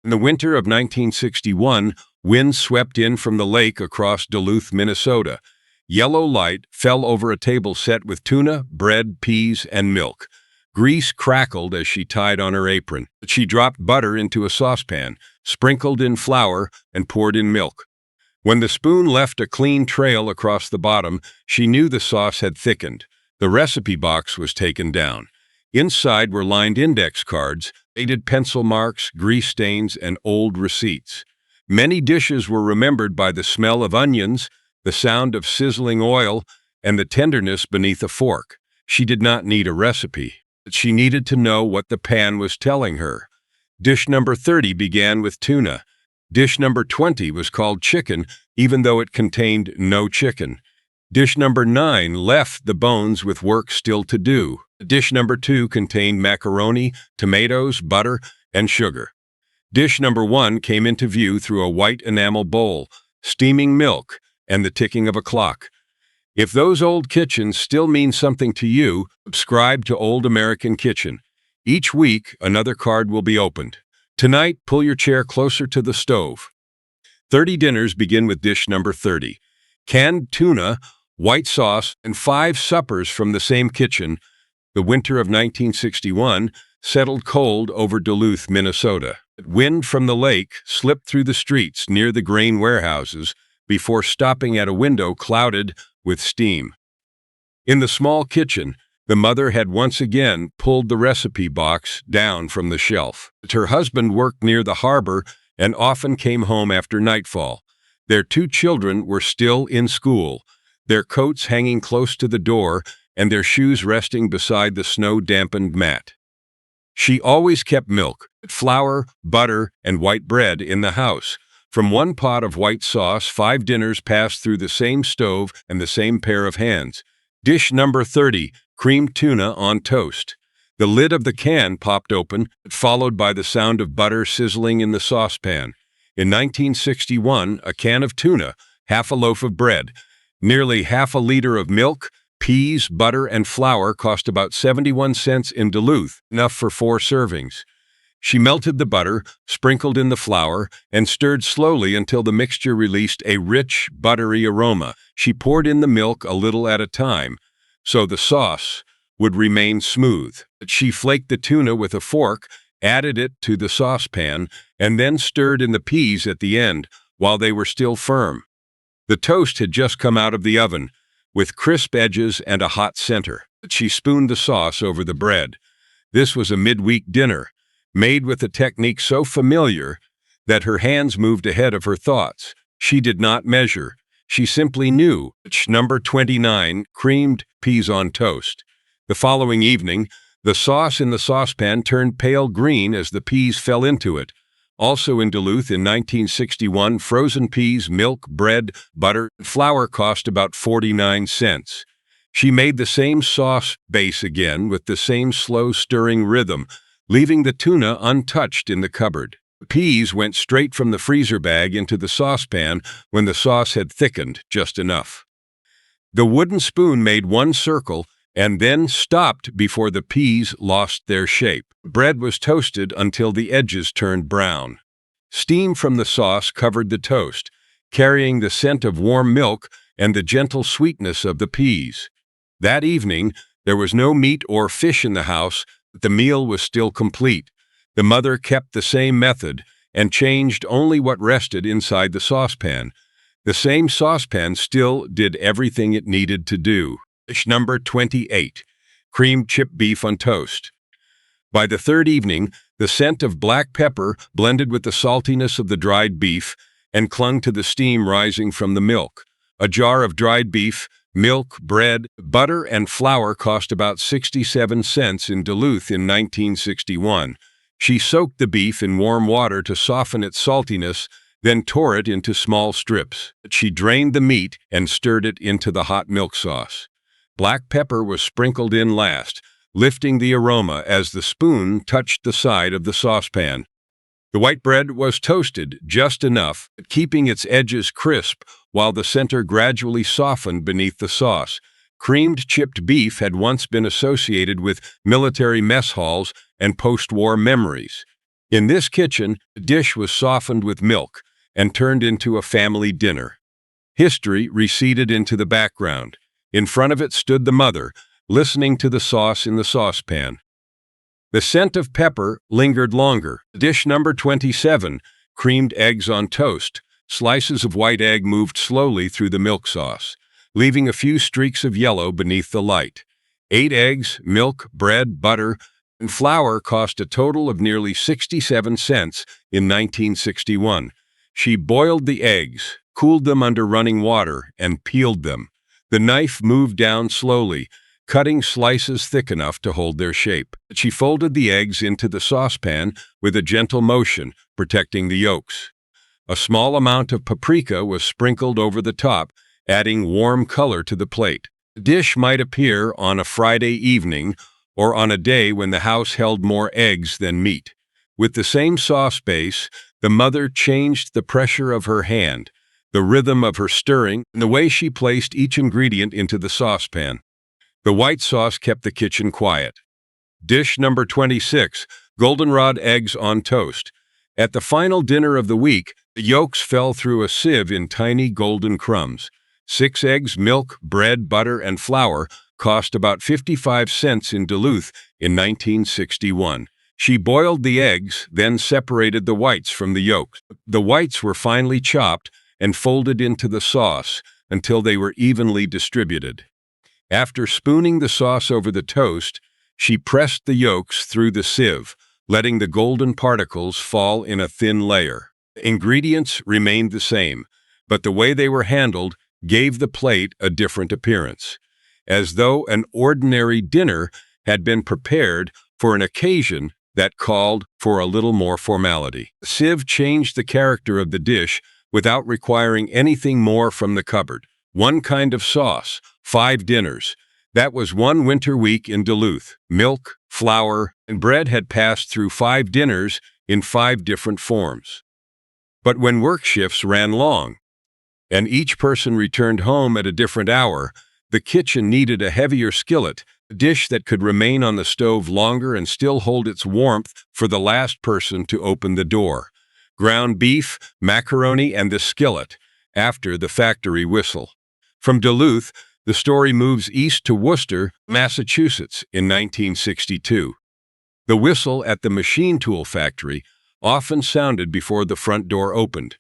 In the winter of 1961, winds swept in from the lake across Duluth, Minnesota. Yellow light fell over a table set with tuna, bread, peas, and milk. Grease crackled as she tied on her apron. She dropped butter into a saucepan, sprinkled in flour, and poured in milk. When the spoon left a clean trail across the bottom, she knew the sauce had thickened. The recipe box was taken down. Inside were lined index cards, faded pencil marks, grease stains, and old receipts. Many dishes were remembered by the smell of onions, the sound of sizzling oil, and the tenderness beneath a fork. She did not need a recipe, but she needed to know what the pan was telling her. Dish number 30 began with tuna. Dish number 20 was called chicken, even though it contained no chicken. Dish number 9 left the bones with work still to do. Dish number 2 contained macaroni, tomatoes, butter, and sugar. Dish number 1 came into view through a white enamel bowl, steaming milk, and the ticking of a clock. If those old kitchens still mean something to you, subscribe to Old American Kitchen. Each week, another card will be opened. Tonight, pull your chair closer to the stove. 30 dinners begin with dish number 30. Canned tuna, white sauce, and 5 suppers from the same kitchen. The winter of 1961 settled cold over Duluth, Minnesota. Wind from the lake slipped through the streets near the grain warehouses before stopping at a window clouded with steam. In the small kitchen, the mother had once again pulled the recipe box down from the shelf. Her husband worked near the harbor and often came home after nightfall. Their 2 children were still in school, their coats hanging close to the door and their shoes resting beside the snow-dampened mat. She always kept milk, flour, butter, and white bread in the house. From one pot of white sauce, 5 dinners passed through the same stove and the same pair of hands. Dish number 30, creamed tuna on toast. The lid of the can popped open, followed by the sound of butter sizzling in the saucepan. In 1961, a can of tuna, half a loaf of bread, nearly half a liter of milk, peas, butter, and flour cost about 71 cents in Duluth, enough for 4 servings. She melted the butter, sprinkled in the flour, and stirred slowly until the mixture released a rich, buttery aroma. She poured in the milk a little at a time, so the sauce would remain smooth. She flaked the tuna with a fork, added it to the saucepan, and then stirred in the peas at the end while they were still firm. The toast had just come out of the oven, with crisp edges and a hot center. She spooned the sauce over the bread. This was a midweek dinner, made with a technique so familiar that her hands moved ahead of her thoughts. She did not measure. She simply knew. Number 29, creamed peas on toast. The following evening, the sauce in the saucepan turned pale green as the peas fell into it. Also in Duluth in 1961, frozen peas, milk, bread, butter, and flour cost about 49 cents. She made the same sauce base again with the same slow stirring rhythm, leaving the tuna untouched in the cupboard. The peas went straight from the freezer bag into the saucepan when the sauce had thickened just enough. The wooden spoon made one circle and then stopped before the peas lost their shape. Bread was toasted until the edges turned brown. Steam from the sauce covered the toast, carrying the scent of warm milk and the gentle sweetness of the peas. That evening, there was no meat or fish in the house, but the meal was still complete. The mother kept the same method and changed only what rested inside the saucepan. The same saucepan still did everything it needed to do. Dish number 28, creamed chipped beef on toast. By the 3rd evening, the scent of black pepper blended with the saltiness of the dried beef and clung to the steam rising from the milk. A jar of dried beef, milk, bread, butter, and flour cost about 67 cents in Duluth in 1961. She soaked the beef in warm water to soften its saltiness, then tore it into small strips. She drained the meat and stirred it into the hot milk sauce. Black pepper was sprinkled in last, lifting the aroma as the spoon touched the side of the saucepan. The white bread was toasted just enough, keeping its edges crisp while the center gradually softened beneath the sauce. Creamed chipped beef had once been associated with military mess halls and post-war memories. In this kitchen, the dish was softened with milk and turned into a family dinner. History receded into the background. In front of it stood the mother, listening to the sauce in the saucepan. The scent of pepper lingered longer. Dish number 27, creamed eggs on toast. Slices of white egg moved slowly through the milk sauce, leaving a few streaks of yellow beneath the light. 8 eggs, milk, bread, butter, and flour cost a total of nearly 67 cents in 1961. She boiled the eggs, cooled them under running water, and peeled them. The knife moved down slowly, cutting slices thick enough to hold their shape. She folded the eggs into the saucepan with a gentle motion, protecting the yolks. A small amount of paprika was sprinkled over the top, adding warm color to the plate. The dish might appear on a Friday evening or on a day when the house held more eggs than meat. With the same sauce base, the mother changed the pressure of her hand, the rhythm of her stirring, and the way she placed each ingredient into the saucepan. The white sauce kept the kitchen quiet. Dish number 26, goldenrod eggs on toast. At the final dinner of the week, the yolks fell through a sieve in tiny golden crumbs. 6 eggs, milk, bread, butter, and flour cost about 55 cents in Duluth in 1961. She boiled the eggs, then separated the whites from the yolks. The whites were finely chopped and folded into the sauce until they were evenly distributed. After spooning the sauce over the toast, she pressed the yolks through the sieve, letting the golden particles fall in a thin layer. The ingredients remained the same, but the way they were handled gave the plate a different appearance, as though an ordinary dinner had been prepared for an occasion that called for a little more formality. The sieve changed the character of the dish without requiring anything more from the cupboard. 1 kind of sauce, 5 dinners. That was 1 winter week in Duluth. Milk, flour, and bread had passed through 5 dinners in 5 different forms. But when work shifts ran long, and each person returned home at a different hour, the kitchen needed a heavier skillet, a dish that could remain on the stove longer and still hold its warmth for the last person to open the door. Ground beef, macaroni, and the skillet, after the factory whistle. From Duluth, the story moves east to Worcester, Massachusetts, in 1962. The whistle at the machine tool factory often sounded before the front door opened.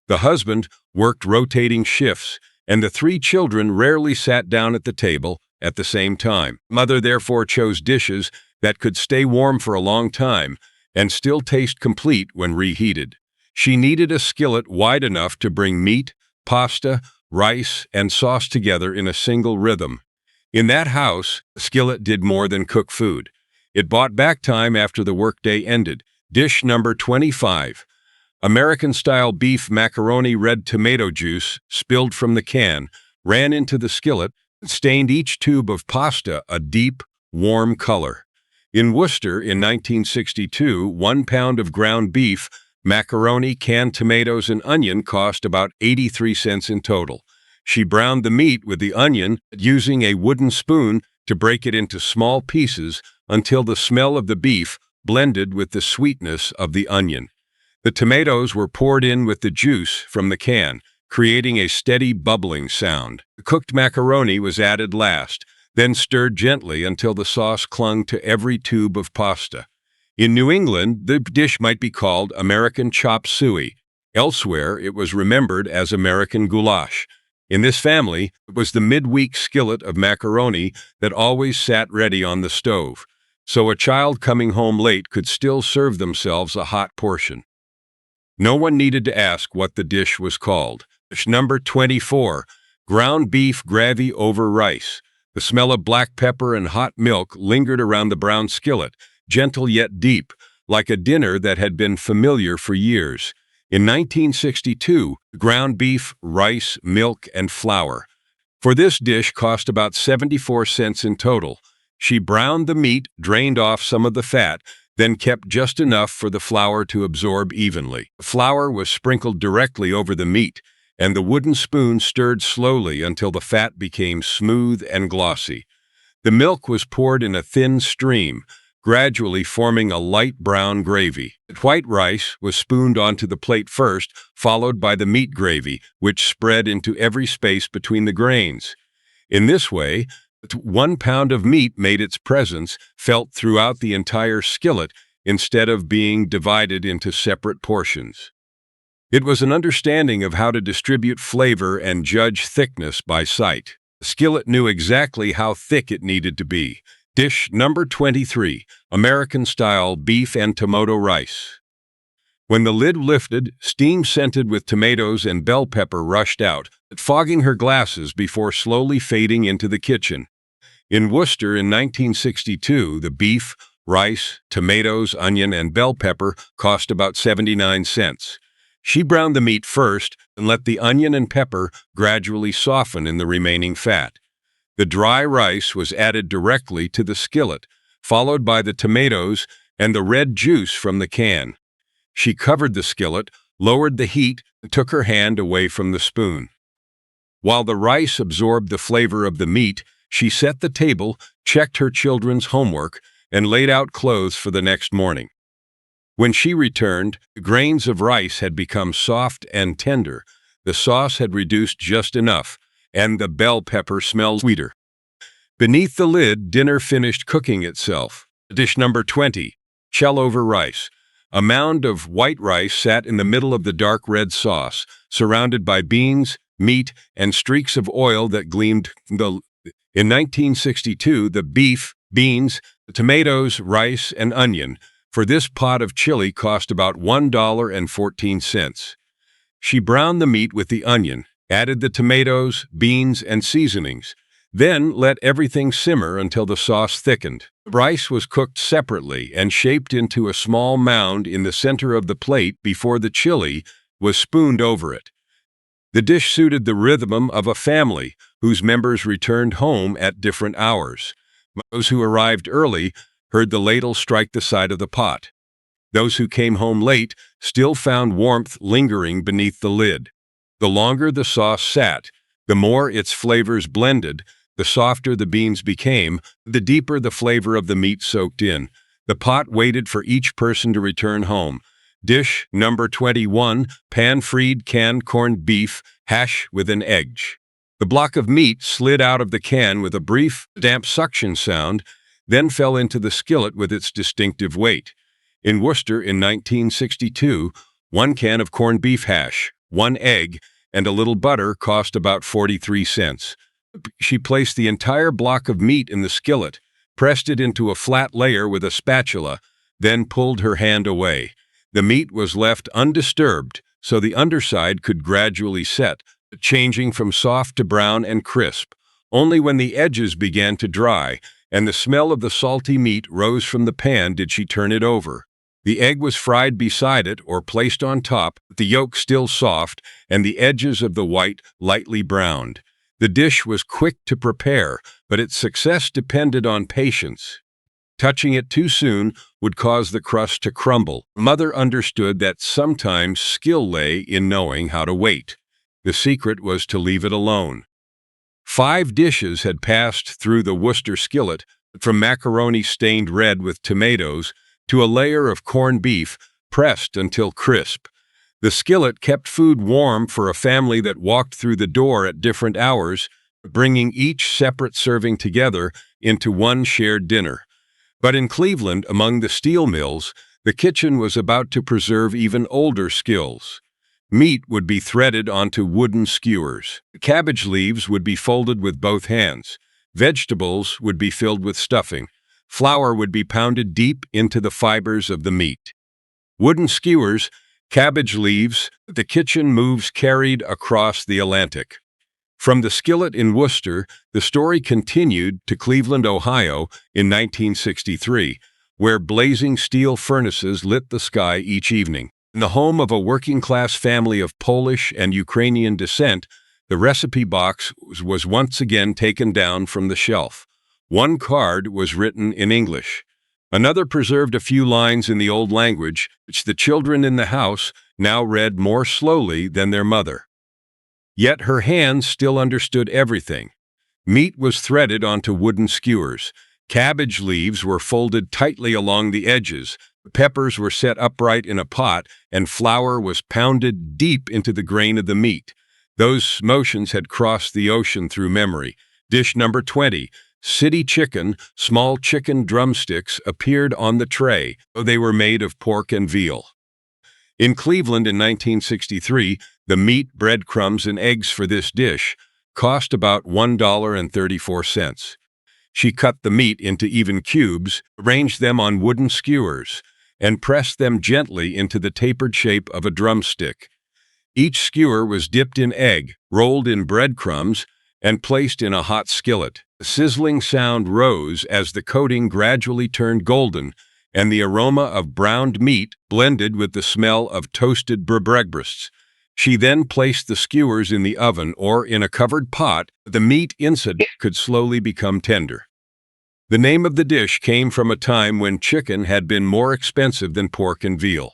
The husband worked rotating shifts, and the 3 children rarely sat down at the table at the same time. Mother therefore chose dishes that could stay warm for a long time and still taste complete when reheated. She needed a skillet wide enough to bring meat, pasta, rice, and sauce together in a single rhythm. In that house, the skillet did more than cook food. It bought back time after the workday ended. Dish number 25. American-style beef macaroni. Red tomato juice, spilled from the can, ran into the skillet and stained each tube of pasta a deep, warm color. In Worcester in 1962, 1 pound of ground beef, macaroni, canned tomatoes, and onion cost about 83 cents in total. She browned the meat with the onion, using a wooden spoon to break it into small pieces until the smell of the beef blended with the sweetness of the onion. The tomatoes were poured in with the juice from the can, creating a steady bubbling sound. The cooked macaroni was added last, then stirred gently until the sauce clung to every tube of pasta. In New England, the dish might be called American chop suey. Elsewhere, it was remembered as American goulash. In this family, it was the midweek skillet of macaroni that always sat ready on the stove, so a child coming home late could still serve themselves a hot portion. No one needed to ask what the dish was called. Dish number 24, ground beef gravy over rice. The smell of black pepper and hot milk lingered around the brown skillet, gentle yet deep, like a dinner that had been familiar for years. In 1962, ground beef, rice, milk, and flour. For this dish cost about 74 cents in total. She browned the meat, drained off some of the fat, then kept just enough for the flour to absorb evenly. The flour was sprinkled directly over the meat, and the wooden spoon stirred slowly until the fat became smooth and glossy. The milk was poured in a thin stream, gradually forming a light brown gravy. White rice was spooned onto the plate first, followed by the meat gravy, which spread into every space between the grains. In this way, 1 pound of meat made its presence felt throughout the entire skillet instead of being divided into separate portions. It was an understanding of how to distribute flavor and judge thickness by sight. The skillet knew exactly how thick it needed to be. Dish number 23, American-style beef and tomato rice. When the lid lifted, steam scented with tomatoes and bell pepper rushed out, fogging her glasses before slowly fading into the kitchen. In Worcester in 1962, the beef, rice, tomatoes, onion, and bell pepper cost about 79 cents. She browned the meat first and let the onion and pepper gradually soften in the remaining fat. The dry rice was added directly to the skillet, followed by the tomatoes and the red juice from the can. She covered the skillet, lowered the heat, and took her hand away from the spoon. While the rice absorbed the flavor of the meat, she set the table, checked her children's homework, and laid out clothes for the next morning. When she returned, the grains of rice had become soft and tender, the sauce had reduced just enough, and the bell pepper smelled sweeter. Beneath the lid, dinner finished cooking itself. Dish number 20, Chelover rice. A mound of white rice sat in the middle of the dark red sauce, surrounded by beans, meat, and streaks of oil that gleamed. In 1962, the beef, beans, tomatoes, rice, and onion for this pot of chili cost about $1.14. She browned the meat with the onion, added the tomatoes, beans, and seasonings, then let everything simmer until the sauce thickened. The rice was cooked separately and shaped into a small mound in the center of the plate before the chili was spooned over it. The dish suited the rhythm of a family whose members returned home at different hours. Those who arrived early heard the ladle strike the side of the pot. Those who came home late still found warmth lingering beneath the lid. The longer the sauce sat, the more its flavors blended, the softer the beans became, the deeper the flavor of the meat soaked in. The pot waited for each person to return home. Dish number 21, pan-fried canned corned beef, hash with an edge. The block of meat slid out of the can with a brief, damp suction sound, then fell into the skillet with its distinctive weight. In Worcester in 1962, 1 can of corned beef hash, 1 egg, and a little butter cost about 43 cents. She placed the entire block of meat in the skillet, pressed it into a flat layer with a spatula, then pulled her hand away. The meat was left undisturbed, so the underside could gradually set, changing from soft to brown and crisp. Only when the edges began to dry and the smell of the salty meat rose from the pan did she turn it over. The egg was fried beside it or placed on top, the yolk still soft and the edges of the white lightly browned. The dish was quick to prepare, but its success depended on patience. Touching it too soon would cause the crust to crumble. Mother understood that sometimes skill lay in knowing how to wait. The secret was to leave it alone. 5 dishes had passed through the Worcester skillet, from macaroni stained red with tomatoes to a layer of corned beef pressed until crisp. The skillet kept food warm for a family that walked through the door at different hours, bringing each separate serving together into one shared dinner. But in Cleveland, among the steel mills, the kitchen was about to preserve even older skills. Meat would be threaded onto wooden skewers. Cabbage leaves would be folded with both hands. Vegetables would be filled with stuffing. Flour would be pounded deep into the fibers of the meat. Wooden skewers, cabbage leaves, the kitchen moves carried across the Atlantic. From the skillet in Worcester, the story continued to Cleveland, Ohio in 1963, where blazing steel furnaces lit the sky each evening. In the home of a working-class family of Polish and Ukrainian descent, the recipe box was once again taken down from the shelf. One card was written in English. Another preserved a few lines in the old language, which the children in the house now read more slowly than their mother. Yet her hands still understood everything. Meat was threaded onto wooden skewers. Cabbage leaves were folded tightly along the edges. Peppers were set upright in a pot, and flour was pounded deep into the grain of the meat. Those motions had crossed the ocean through memory. Dish number 20. City chicken, small chicken drumsticks appeared on the tray, though they were made of pork and veal. In Cleveland in 1963, the meat, breadcrumbs, and eggs for this dish cost about $1.34. She cut the meat into even cubes, arranged them on wooden skewers, and pressed them gently into the tapered shape of a drumstick. Each skewer was dipped in egg, rolled in breadcrumbs, and placed in a hot skillet. The sizzling sound rose as the coating gradually turned golden, and the aroma of browned meat blended with the smell of toasted breakfasts. She then placed the skewers in the oven or in a covered pot. The meat inside could slowly become tender. The name of the dish came from a time when chicken had been more expensive than pork and veal.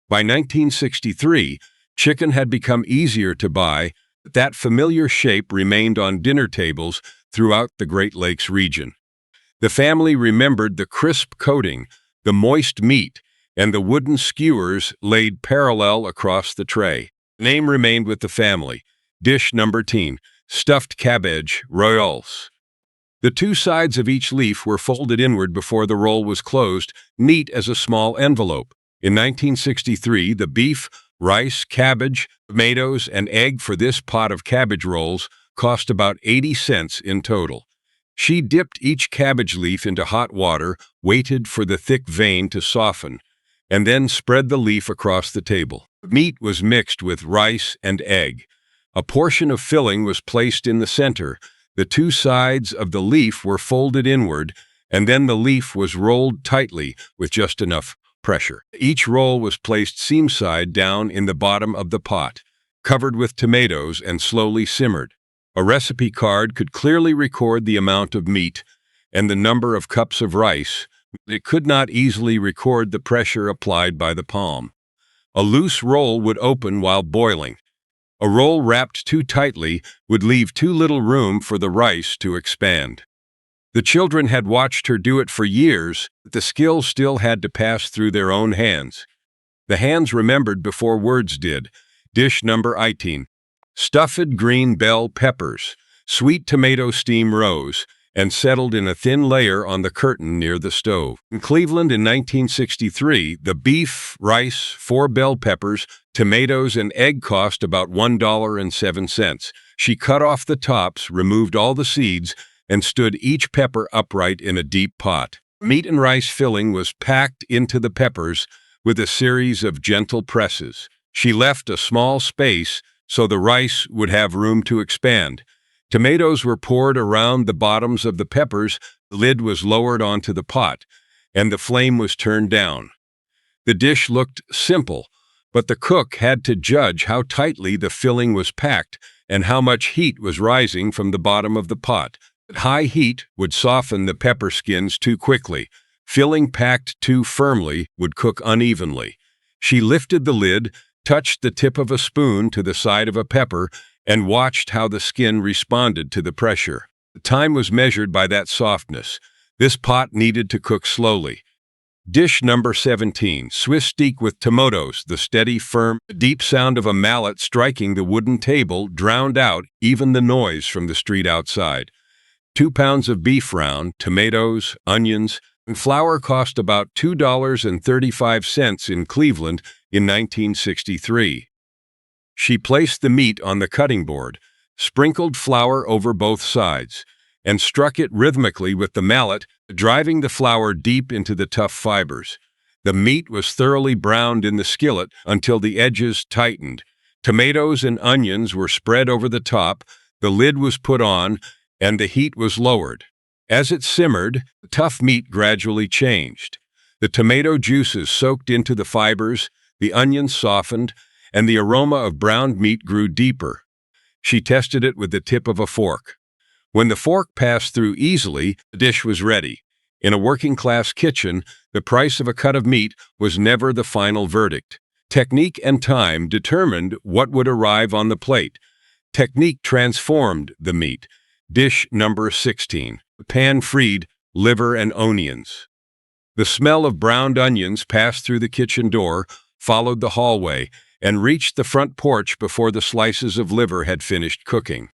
By 1963, chicken had become easier to buy, but that familiar shape remained on dinner tables throughout the Great Lakes region. The family remembered the crisp coating, the moist meat, and the wooden skewers laid parallel across the tray. The name remained with the family. Dish number 10. Stuffed cabbage royals. The two sides of each leaf were folded inward before the roll was closed, neat as a small envelope. In 1963, the beef, rice, cabbage, tomatoes, and egg for this pot of cabbage rolls cost about 80 cents in total. She dipped each cabbage leaf into hot water, waited for the thick vein to soften, and then spread the leaf across the table. The meat was mixed with rice and egg. A portion of filling was placed in the center. The two sides of the leaf were folded inward, and then the leaf was rolled tightly with just enough pressure. Each roll was placed seam-side down in the bottom of the pot, covered with tomatoes, and slowly simmered. A recipe card could clearly record the amount of meat and the number of cups of rice. It could not easily record the pressure applied by the palm. A loose roll would open while boiling. A roll wrapped too tightly would leave too little room for the rice to expand. The children had watched her do it for years, but the skill still had to pass through their own hands. The hands remembered before words did. Dish number 18. Stuffed green bell peppers. Sweet tomato steam rose and settled in a thin layer on the curtain near the stove. In Cleveland in 1963, the beef, rice, 4 bell peppers, tomatoes, and egg cost about $1.07. She cut off the tops, removed all the seeds, and stood each pepper upright in a deep pot. Meat and rice filling was packed into the peppers with a series of gentle presses. She left a small space so the rice would have room to expand. Tomatoes were poured around the bottoms of the peppers, the lid was lowered onto the pot, and the flame was turned down. The dish looked simple, but the cook had to judge how tightly the filling was packed and how much heat was rising from the bottom of the pot. High heat would soften the pepper skins too quickly. Filling packed too firmly would cook unevenly. She lifted the lid, touched the tip of a spoon to the side of a pepper, and watched how the skin responded to the pressure. The time was measured by that softness. This pot needed to cook slowly. Dish number 17. Swiss steak with tomatoes. The steady, firm, deep sound of a mallet striking the wooden table drowned out even the noise from the street outside. 2 pounds of beef round, tomatoes, onions, and flour cost about $2.35 in Cleveland in 1963. She placed the meat on the cutting board, sprinkled flour over both sides, and struck it rhythmically with the mallet, driving the flour deep into the tough fibers. The meat was thoroughly browned in the skillet until the edges tightened. Tomatoes and onions were spread over the top, the lid was put on, and the heat was lowered. As it simmered, the tough meat gradually changed. The tomato juices soaked into the fibers, the onions softened, and the aroma of browned meat grew deeper. She tested it with the tip of a fork. When the fork passed through easily, the dish was ready. In a working-class kitchen, the price of a cut of meat was never the final verdict. Technique and time determined what would arrive on the plate. Technique transformed the meat. Dish number 16. Pan-fried liver, and onions. The smell of browned onions passed through the kitchen door, followed the hallway, and reached the front porch before the slices of liver had finished cooking.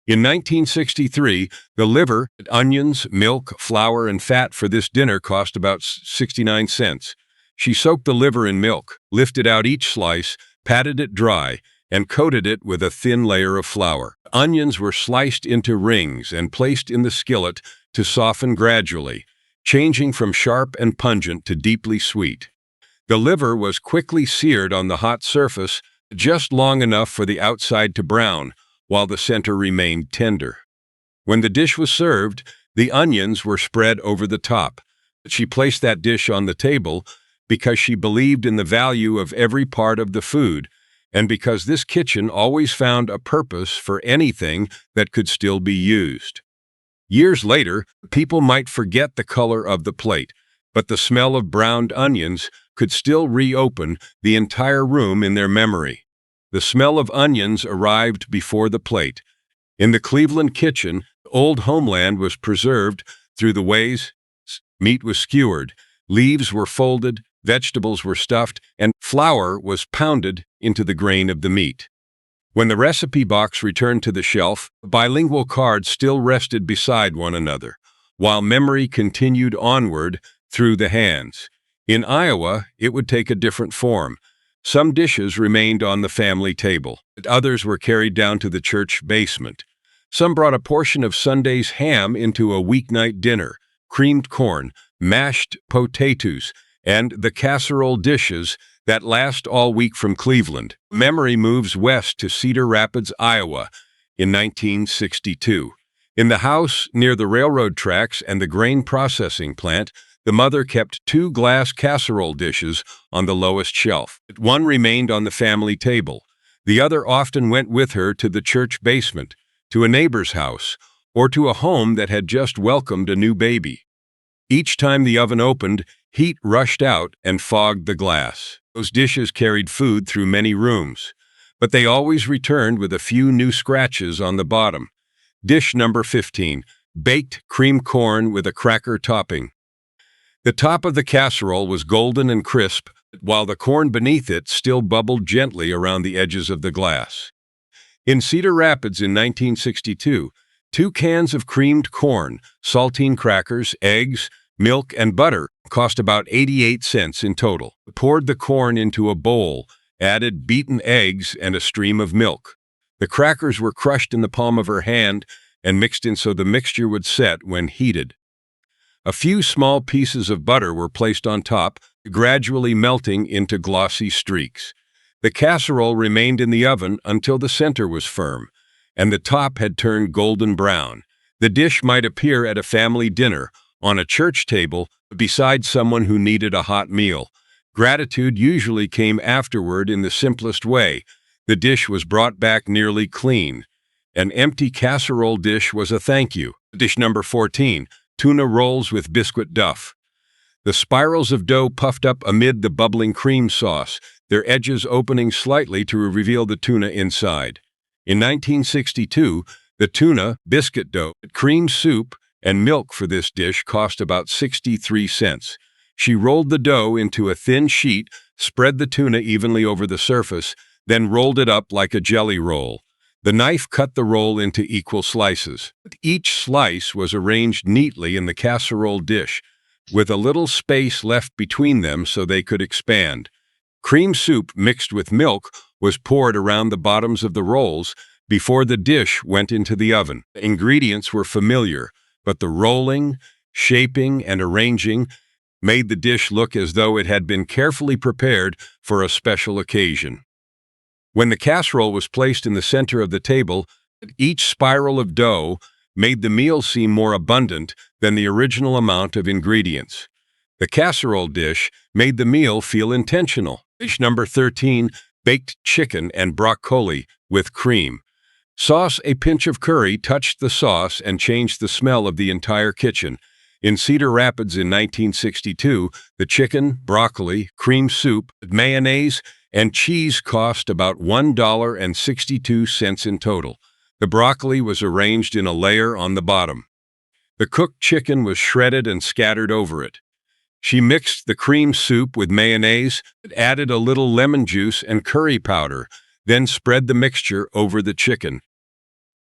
In 1963, the liver, onions, milk, flour, and fat for this dinner cost about 69 cents. She soaked the liver in milk, lifted out each slice, patted it dry, and coated it with a thin layer of flour. Onions were sliced into rings and placed in the skillet to soften gradually, changing from sharp and pungent to deeply sweet. The liver was quickly seared on the hot surface, just long enough for the outside to brown, while the center remained tender. When the dish was served, the onions were spread over the top. She placed that dish on the table because she believed in the value of every part of the food, and because this kitchen always found a purpose for anything that could still be used. Years later, people might forget the color of the plate, but the smell of browned onions could still reopen the entire room in their memory. The smell of onions arrived before the plate. In the Cleveland kitchen, old homeland was preserved through the ways meat was skewered, leaves were folded, vegetables were stuffed, and flour was pounded into the grain of the meat. When the recipe box returned to the shelf, bilingual cards still rested beside one another, while memory continued onward through the hands. In Iowa, it would take a different form. Some dishes remained on the family table. Others were carried down to the church basement. Some brought a portion of Sunday's ham into a weeknight dinner, creamed corn, mashed potatoes, and the casserole dishes that last all week from Cleveland. Memory moves west to Cedar Rapids, Iowa, in 1962. In the house near the railroad tracks and the grain processing plant, the mother kept 2 glass casserole dishes on the lowest shelf. One remained on the family table. The other often went with her to the church basement, to a neighbor's house, or to a home that had just welcomed a new baby. Each time the oven opened, heat rushed out and fogged the glass. Those dishes carried food through many rooms, but they always returned with a few new scratches on the bottom. Dish number 15, baked cream corn with a cracker topping. The top of the casserole was golden and crisp, while the corn beneath it still bubbled gently around the edges of the glass. In Cedar Rapids in 1962, 2 cans of creamed corn, saltine crackers, eggs, milk, and butter cost about 88 cents in total. Poured the corn into a bowl, added beaten eggs and a stream of milk. The crackers were crushed in the palm of her hand and mixed in so the mixture would set when heated. A few small pieces of butter were placed on top, gradually melting into glossy streaks. The casserole remained in the oven until the center was firm, and the top had turned golden brown. The dish might appear at a family dinner, on a church table, beside someone who needed a hot meal. Gratitude usually came afterward in the simplest way. The dish was brought back nearly clean. An empty casserole dish was a thank you. Dish number 14, tuna rolls with biscuit duff. The spirals of dough puffed up amid the bubbling cream sauce, their edges opening slightly to reveal the tuna inside. In 1962, the tuna, biscuit dough, cream soup, and milk for this dish cost about 63 cents. She rolled the dough into a thin sheet, spread the tuna evenly over the surface, then rolled it up like a jelly roll. The knife cut the roll into equal slices. Each slice was arranged neatly in the casserole dish, with a little space left between them so they could expand. Cream soup mixed with milk was poured around the bottoms of the rolls before the dish went into the oven. The ingredients were familiar, but the rolling, shaping, and arranging made the dish look as though it had been carefully prepared for a special occasion. When the casserole was placed in the center of the table, each spiral of dough made the meal seem more abundant than the original amount of ingredients. The casserole dish made the meal feel intentional. Dish number 13, baked chicken and broccoli with cream. Sauce, a pinch of curry touched the sauce and changed the smell of the entire kitchen. In Cedar Rapids in 1962, the chicken, broccoli, cream soup, mayonnaise, and cheese cost about $1.62 in total. The broccoli was arranged in a layer on the bottom. The cooked chicken was shredded and scattered over it. She mixed the cream soup with mayonnaise, added a little lemon juice and curry powder, then spread the mixture over the chicken.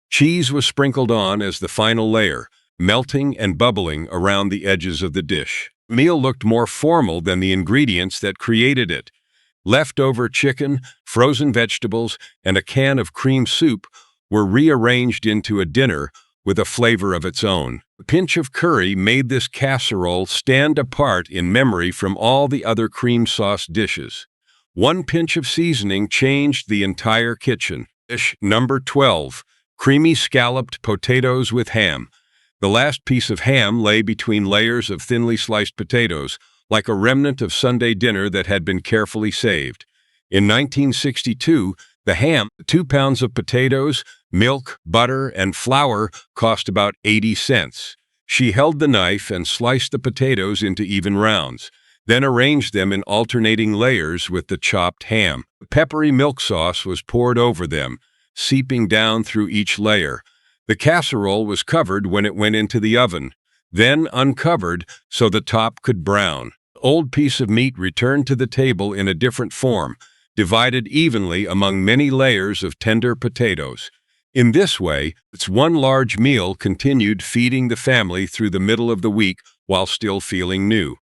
Cheese was sprinkled on as the final layer, melting and bubbling around the edges of the dish. The meal looked more formal than the ingredients that created it. Leftover chicken, frozen vegetables, and a can of cream soup were rearranged into a dinner with a flavor of its own. A pinch of curry made this casserole stand apart in memory from all the other cream sauce dishes. One pinch of seasoning changed the entire kitchen. Dish number 12, creamy scalloped potatoes with ham. The last piece of ham lay between layers of thinly sliced potatoes, like a remnant of Sunday dinner that had been carefully saved. In 1962, the ham, 2 pounds of potatoes, milk, butter, and flour cost about 80 cents. She held the knife and sliced the potatoes into even rounds, then arranged them in alternating layers with the chopped ham. The peppery milk sauce was poured over them, seeping down through each layer. The casserole was covered when it went into the oven, then uncovered so the top could brown. The old piece of meat returned to the table in a different form, divided evenly among many layers of tender potatoes. In this way, its one large meal continued feeding the family through the middle of the week while still feeling new.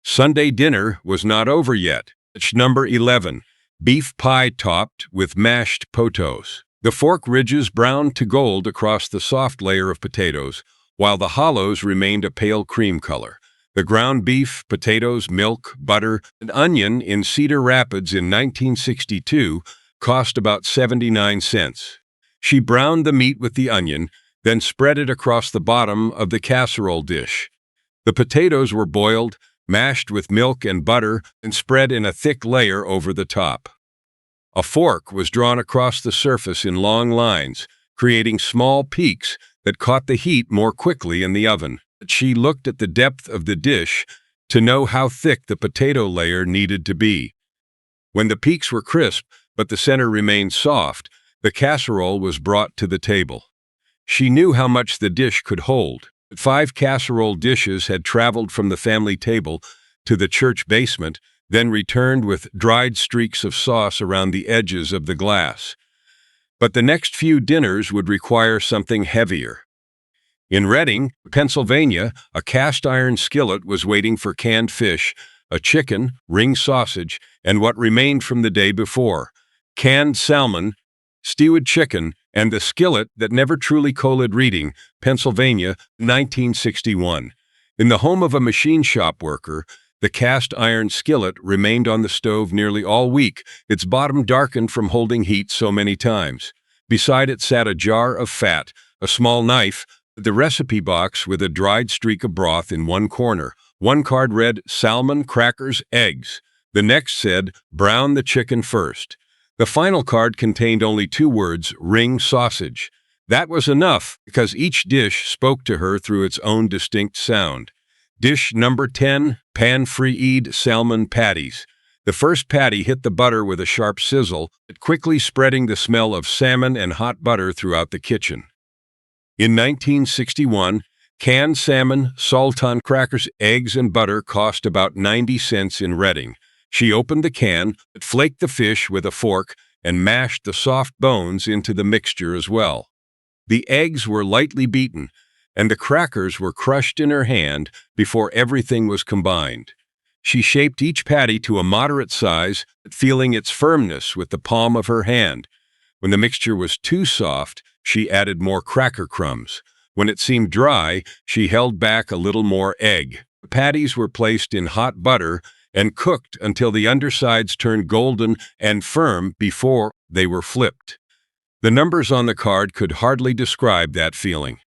Sunday dinner was not over yet. Dish number 11, beef pie topped with mashed potatoes. The fork ridges browned to gold across the soft layer of potatoes, while the hollows remained a pale cream color. The ground beef, potatoes, milk, butter, and onion in Cedar Rapids in 1962 cost about 79 cents. She browned the meat with the onion, then spread it across the bottom of the casserole dish. The potatoes were boiled, mashed with milk and butter, and spread in a thick layer over the top. A fork was drawn across the surface in long lines, creating small peaks that caught the heat more quickly in the oven. She looked at the depth of the dish to know how thick the potato layer needed to be. When the peaks were crisp, but the center remained soft, the casserole was brought to the table. She knew how much the dish could hold. 5 casserole dishes had traveled from the family table to the church basement, then returned with dried streaks of sauce around the edges of the glass. But the next few dinners would require something heavier. In Reading, Pennsylvania, a cast-iron skillet was waiting for canned fish, a chicken, ring sausage, and what remained from the day before: canned salmon, stewed chicken, and the skillet that never truly cooled. Reading, Pennsylvania, 1961. In the home of a machine shop worker, the cast-iron skillet remained on the stove nearly all week, its bottom darkened from holding heat so many times. Beside it sat a jar of fat, a small knife, the recipe box with a dried streak of broth in one corner. One card read, salmon, crackers, eggs. The next said, brown the chicken first. The final card contained only 2 words, ring sausage. That was enough, because each dish spoke to her through its own distinct sound. Dish number 10, pan-fried salmon patties. The first patty hit the butter with a sharp sizzle, quickly spreading the smell of salmon and hot butter throughout the kitchen. In 1961, canned salmon, sultan crackers, eggs, and butter cost about 90 cents in Reading. She opened the can, flaked the fish with a fork, and mashed the soft bones into the mixture as well. The eggs were lightly beaten, and the crackers were crushed in her hand before everything was combined. She shaped each patty to a moderate size, feeling its firmness with the palm of her hand. When the mixture was too soft, she added more cracker crumbs. When it seemed dry, she held back a little more egg. The patties were placed in hot butter and cooked until the undersides turned golden and firm before they were flipped. The numbers on the card could hardly describe that feeling.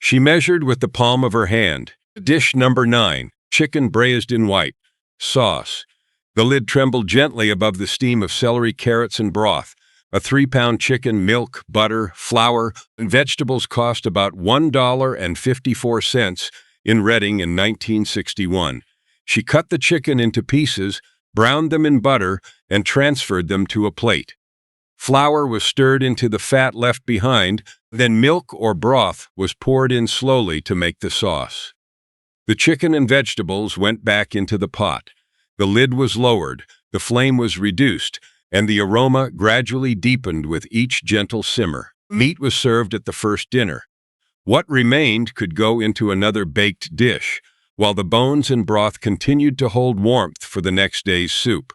She measured with the palm of her hand. Dish number 9, chicken braised in white sauce. The lid trembled gently above the steam of celery, carrots, and broth. A 3-pound chicken, milk, butter, flour, and vegetables cost about $1.54 in Reading in 1961. She cut the chicken into pieces, browned them in butter, and transferred them to a plate. Flour was stirred into the fat left behind, then milk or broth was poured in slowly to make the sauce. The chicken and vegetables went back into the pot. The lid was lowered, the flame was reduced, and the aroma gradually deepened with each gentle simmer. Meat was served at the first dinner. What remained could go into another baked dish, while the bones and broth continued to hold warmth for the next day's soup.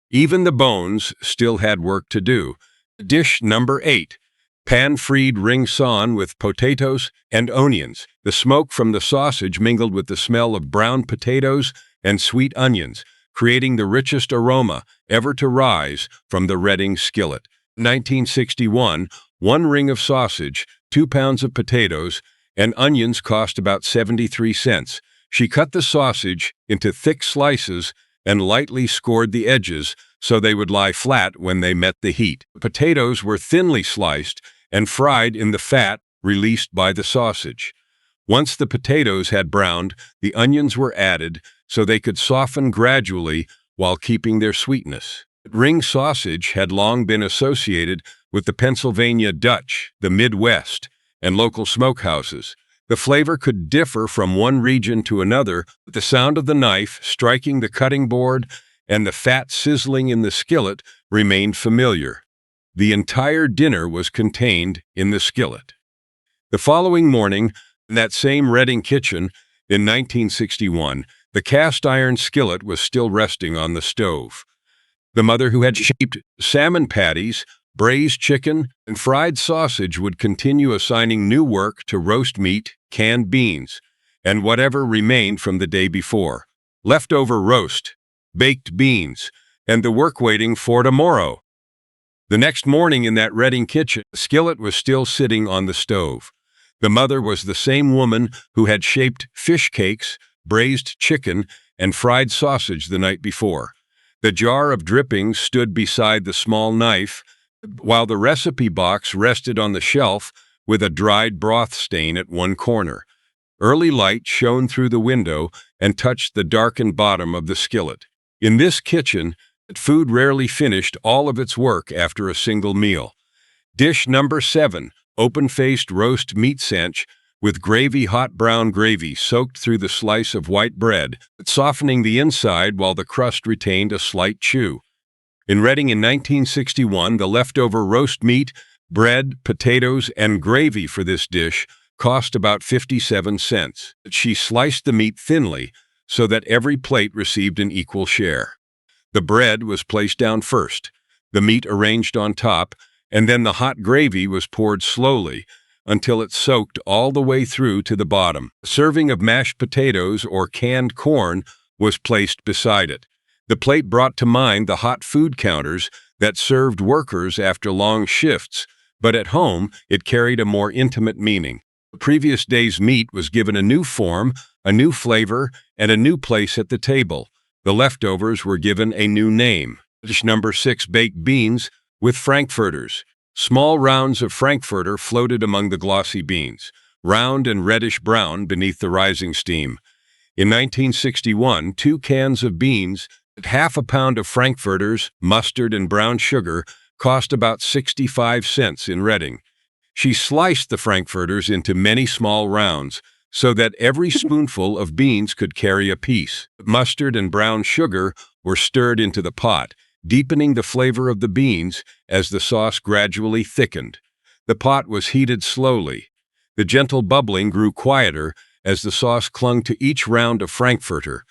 Even the bones still had work to do. Dish number 8. Pan-fried ring sawn with potatoes and onions. The smoke from the sausage mingled with the smell of browned potatoes and sweet onions, creating the richest aroma ever to rise from the Reading skillet. 1961, 1 ring of sausage, 2 pounds of potatoes, and onions cost about 73 cents. She cut the sausage into thick slices and lightly scored the edges so they would lie flat when they met the heat. Potatoes were thinly sliced and fried in the fat released by the sausage. Once the potatoes had browned, the onions were added so they could soften gradually while keeping their sweetness. Ring sausage had long been associated with the Pennsylvania Dutch, the Midwest, and local smokehouses. The flavor could differ from one region to another, but the sound of the knife striking the cutting board and the fat sizzling in the skillet remained familiar. The entire dinner was contained in the skillet. The following morning, in that same Reading kitchen, in 1961, the cast-iron skillet was still resting on the stove. The mother who had shaped salmon patties, braised chicken, and fried sausage would continue assigning new work to roast meat, canned beans, and whatever remained from the day before. Leftover roast, baked beans, and the work waiting for tomorrow. The next morning in that Reading kitchen, the skillet was still sitting on the stove. The mother was the same woman who had shaped fish cakes, braised chicken, and fried sausage the night before. The jar of drippings stood beside the small knife, while the recipe box rested on the shelf with a dried broth stain at one corner. Early light shone through the window and touched the darkened bottom of the skillet. In this kitchen, food rarely finished all of its work after a single meal. Dish number 7, open-faced roast meat cinch with gravy, hot brown gravy soaked through the slice of white bread, softening the inside while the crust retained a slight chew. In Reading in 1961, the leftover roast meat, bread, potatoes, and gravy for this dish cost about 57 cents. She sliced the meat thinly so that every plate received an equal share. The bread was placed down first, the meat arranged on top, and then the hot gravy was poured slowly until it soaked all the way through to the bottom. A serving of mashed potatoes or canned corn was placed beside it. The plate brought to mind the hot food counters that served workers after long shifts, but at home it carried a more intimate meaning. The previous day's meat was given a new form, a new flavor, and a new place at the table. The leftovers were given a new name. Dish number 6, baked beans with frankfurters. Small rounds of frankfurter floated among the glossy beans, round and reddish-brown beneath the rising steam. In 1961, 2 cans of beans, half a pound of frankfurters, mustard, and brown sugar cost about 65 cents in Reading. She sliced the frankfurters into many small rounds so that every spoonful of beans could carry a piece. Mustard and brown sugar were stirred into the pot, deepening the flavor of the beans as the sauce gradually thickened. The pot was heated slowly. The gentle bubbling grew quieter as the sauce clung to each round of frankfurter.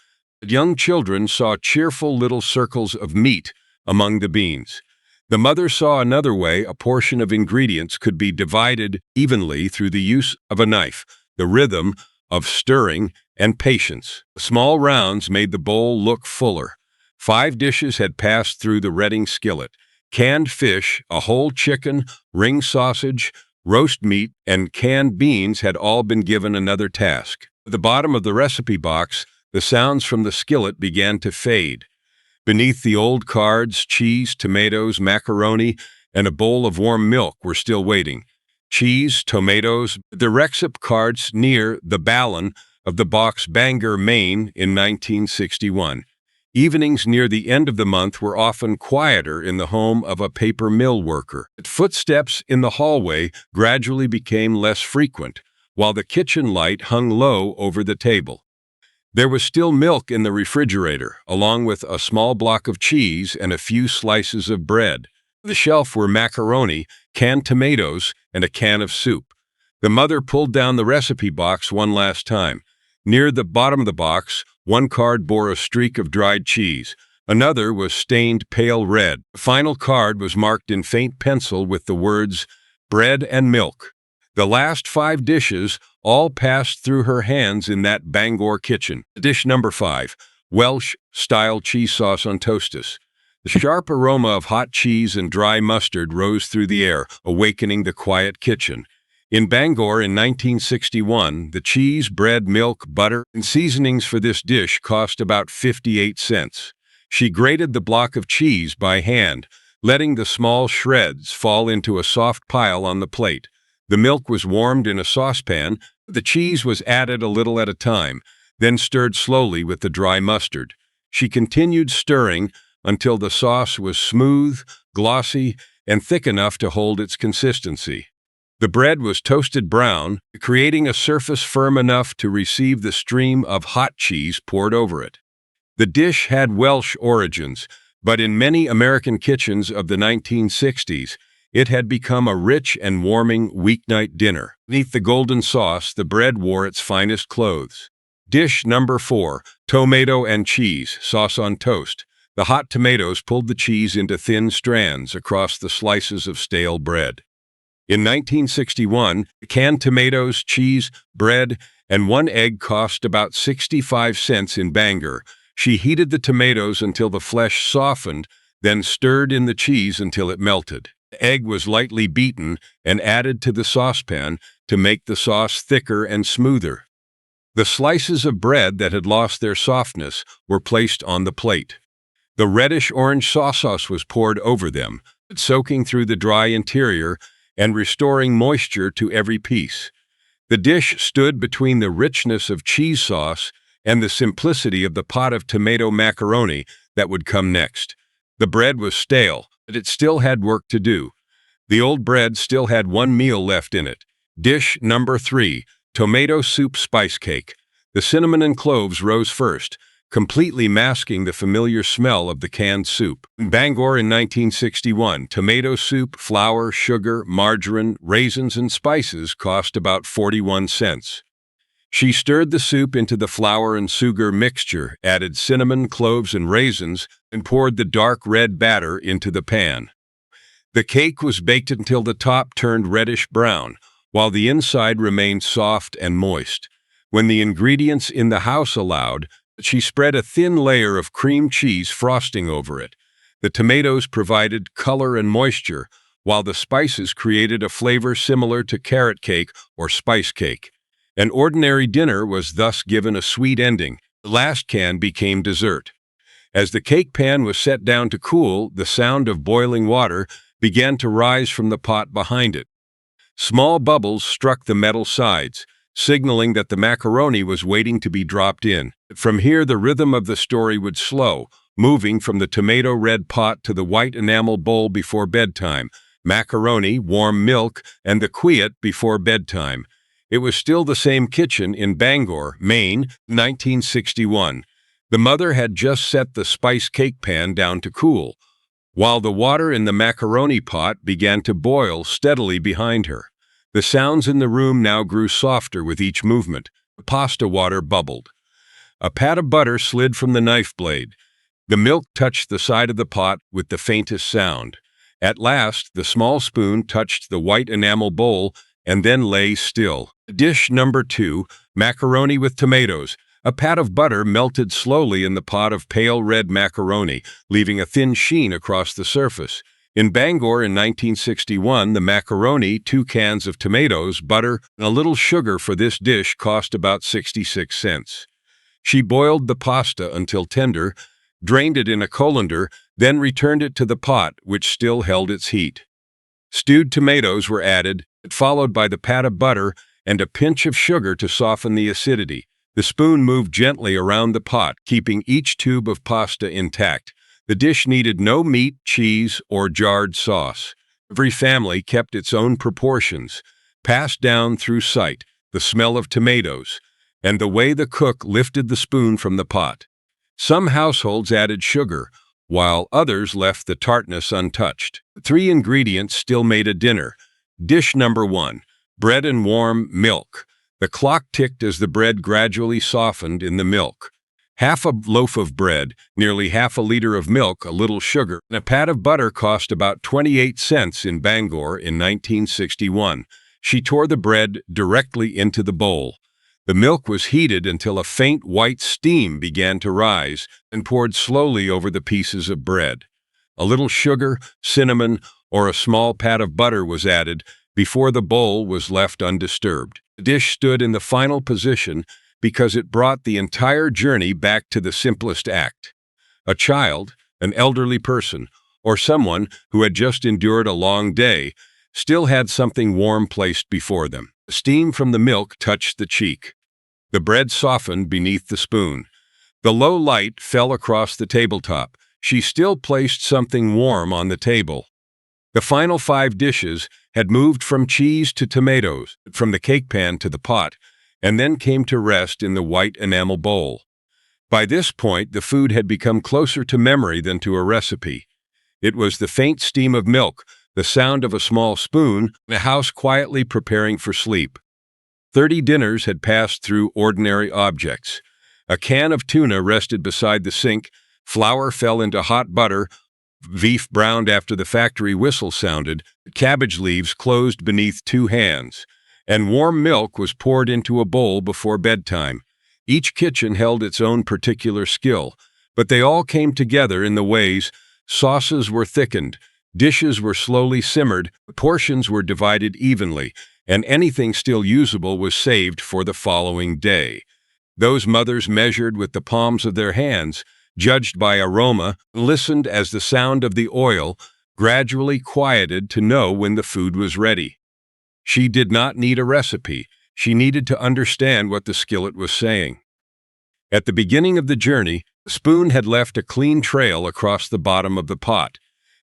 Young children saw cheerful little circles of meat among the beans. The mother saw another way a portion of ingredients could be divided evenly through the use of a knife, the rhythm of stirring, and patience. Small rounds made the bowl look fuller. 5 dishes had passed through the Reading skillet: canned fish, a whole chicken, ring sausage, roast meat, and canned beans had all been given another task. At the bottom of the recipe box, the sounds from the skillet began to fade. Beneath the old cards, cheese, tomatoes, macaroni, and a bowl of warm milk were still waiting. Cheese, tomatoes, the recipe cards near the ballon of the box Bangor, Maine in 1961. Evenings near the end of the month were often quieter in the home of a paper mill worker. Footsteps in the hallway gradually became less frequent, while the kitchen light hung low over the table. There was still milk in the refrigerator, along with a small block of cheese and a few slices of bread. On the shelf were macaroni, canned tomatoes, and a can of soup. The mother pulled down the recipe box one last time. Near the bottom of the box, one card bore a streak of dried cheese. Another was stained pale red. The final card was marked in faint pencil with the words, "Bread and milk." The last 5 dishes all passed through her hands in that Bangor kitchen. Dish number 5, Welsh-style cheese sauce on toastus. The sharp aroma of hot cheese and dry mustard rose through the air, awakening the quiet kitchen. In Bangor in 1961, the cheese, bread, milk, butter, and seasonings for this dish cost about 58 cents. She grated the block of cheese by hand, letting the small shreds fall into a soft pile on the plate. The milk was warmed in a saucepan. The cheese was added a little at a time, then stirred slowly with the dry mustard. She continued stirring until the sauce was smooth, glossy, and thick enough to hold its consistency. The bread was toasted brown, creating a surface firm enough to receive the stream of hot cheese poured over it. The dish had Welsh origins, but in many American kitchens of the 1960s, it had become a rich and warming weeknight dinner. Beneath the golden sauce, the bread wore its finest clothes. Dish number 4, tomato and cheese, sauce on toast. The hot tomatoes pulled the cheese into thin strands across the slices of stale bread. In 1961, canned tomatoes, cheese, bread, and 1 egg cost about 65 cents in Bangor. She heated the tomatoes until the flesh softened, then stirred in the cheese until it melted. The egg was lightly beaten and added to the saucepan to make the sauce thicker and smoother. The slices of bread that had lost their softness were placed on the plate. The reddish-orange sauce was poured over them, soaking through the dry interior and restoring moisture to every piece. The dish stood between the richness of cheese sauce and the simplicity of the pot of tomato macaroni that would come next. The bread was stale, but it still had work to do. The old bread still had 1 meal left in it. Dish number 3, tomato soup spice cake. The cinnamon and cloves rose first, completely masking the familiar smell of the canned soup. In Bangor in 1961, tomato soup, flour, sugar, margarine, raisins, and spices cost about 41 cents. She stirred the soup into the flour and sugar mixture, added cinnamon, cloves, and raisins, and poured the dark red batter into the pan. The cake was baked until the top turned reddish-brown, while the inside remained soft and moist. When the ingredients in the house allowed, she spread a thin layer of cream cheese frosting over it. The tomatoes provided color and moisture, while the spices created a flavor similar to carrot cake or spice cake. An ordinary dinner was thus given a sweet ending. The last can became dessert. As the cake pan was set down to cool, the sound of boiling water began to rise from the pot behind it. Small bubbles struck the metal sides, signaling that the macaroni was waiting to be dropped in. From here, the rhythm of the story would slow, moving from the tomato red pot to the white enamel bowl before bedtime, macaroni, warm milk, and the quiet before bedtime. It was still the same kitchen in Bangor, Maine, 1961. The mother had just set the spice cake pan down to cool, while the water in the macaroni pot began to boil steadily behind her. The sounds in the room now grew softer with each movement. The pasta water bubbled. A pat of butter slid from the knife blade. The milk touched the side of the pot with the faintest sound. At last, the small spoon touched the white enamel bowl and then lay still. Dish number 2, macaroni with tomatoes. A pat of butter melted slowly in the pot of pale red macaroni, leaving a thin sheen across the surface. In Bangor in 1961, the macaroni, 2 cans of tomatoes, butter, and a little sugar for this dish cost about 66 cents. She boiled the pasta until tender, drained it in a colander, then returned it to the pot, which still held its heat. Stewed tomatoes were added, followed by the pat of butter and a pinch of sugar to soften the acidity. The spoon moved gently around the pot, keeping each tube of pasta intact. The dish needed no meat, cheese, or jarred sauce. Every family kept its own proportions, passed down through sight, the smell of tomatoes, and the way the cook lifted the spoon from the pot. Some households added sugar, while others left the tartness untouched. 3 ingredients still made a dinner. Dish number 1, bread and warm milk. The clock ticked as the bread gradually softened in the milk. Half a loaf of bread, nearly half a liter of milk, a little sugar, and a pat of butter cost about 28 cents in Bangor in 1961. She tore the bread directly into the bowl. The milk was heated until a faint white steam began to rise and poured slowly over the pieces of bread. A little sugar, cinnamon, or a small pat of butter was added before the bowl was left undisturbed. The dish stood in the final position because it brought the entire journey back to the simplest act. A child, an elderly person, or someone who had just endured a long day still had something warm placed before them. The steam from the milk touched the cheek. The bread softened beneath the spoon. The low light fell across the tabletop. She still placed something warm on the table. The final 5 dishes had moved from cheese to tomatoes, from the cake pan to the pot, and then came to rest in the white enamel bowl. By this point, the food had become closer to memory than to a recipe. It was the faint steam of milk, the sound of a small spoon, and a house quietly preparing for sleep. 30 dinners had passed through ordinary objects. A can of tuna rested beside the sink, flour fell into hot butter, beef browned after the factory whistle sounded, cabbage leaves closed beneath 2 hands, and warm milk was poured into a bowl before bedtime. Each kitchen held its own particular skill, but they all came together in the ways sauces were thickened, dishes were slowly simmered, portions were divided evenly, and anything still usable was saved for the following day. Those mothers measured with the palms of their hands, judged by aroma, listened as the sound of the oil gradually quieted to know when the food was ready. She did not need a recipe. She needed to understand what the skillet was saying. At the beginning of the journey, the spoon had left a clean trail across the bottom of the pot.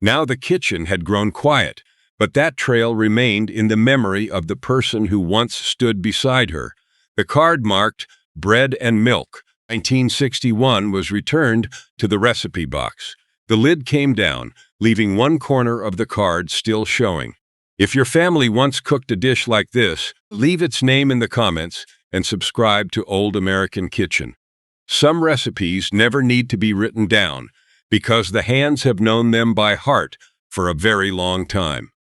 Now the kitchen had grown quiet, but that trail remained in the memory of the person who once stood beside her. The card marked bread and milk. 1961 was returned to the recipe box. The lid came down, leaving one corner of the card still showing. If your family once cooked a dish like this, leave its name in the comments and subscribe to Old American Kitchen. Some recipes never need to be written down because the hands have known them by heart for a very long time.